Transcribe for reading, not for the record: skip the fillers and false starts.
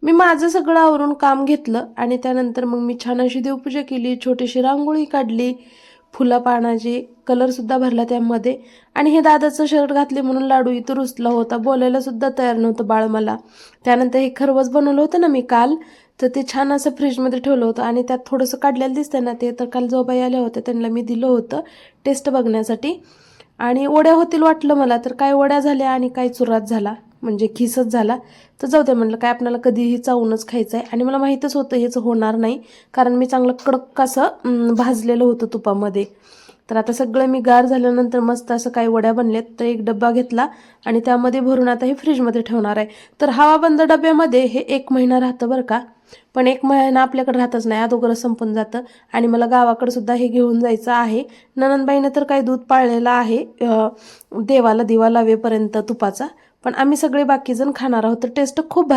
मी माझं सगळं आवरून काम घेतलं आणि त्यानंतर मग मी छान अशी देवपूजा केली, छोटीशी रांगोळी काढली, फुलापानाची कलरसुद्धा भरला त्यामध्ये. आणि हे दादाचं शर्ट घातले म्हणून लाडू इथं रुसला होता, बोलायला सुद्धा तयार नव्हतं बाळ मला. त्यानंतर हे खरवस बनवलं होतं ना मी काल, तर ते छान असं फ्रीजमध्ये ठेवलं होतं आणि त्यात थोडंसं काढलेलं दिसतंय ना, ते तर काल जो बाई आल्या होत्या त्यांना मी दिलं होतं टेस्ट बघण्यासाठी. आणि वड्या होतील वाटलं मला, तर काय वड्या झाल्या आणि काय चुरात झाला, म्हणजे खिसच झाला. तर जाऊ दे म्हटलं, काय आपल्याला कधीही चावूनच खायचं आहे. आणि मला माहीतच होतं हेच होणार नाही, कारण मी चांगलं कडक असं भाजलेलं होतं तुपामध्ये. तर आता सगळं मी गार झाल्यानंतर मस्त असं काही वड्या बनल्यात. तर एक डब्बा घेतला आणि त्यामध्ये भरून आता हे फ्रीजमध्ये ठेवणार आहे. तर हवाबंद डब्यामध्ये हे 1 महिना राहतं बरं का. पण 1 महिना आपल्याकडे राहतच नाही, अगोदरच संपून जातं. आणि मला गावाकडे सुद्धा हे घेऊन जायचं आहे. नणंदबाईनं तर काही दूध पाळलेलं आहे देवाला दिवा लावेपर्यंत तुपाचा. पण आम्ही सगळे बाकीजण खाणार आहोत. तर टेस्ट खूप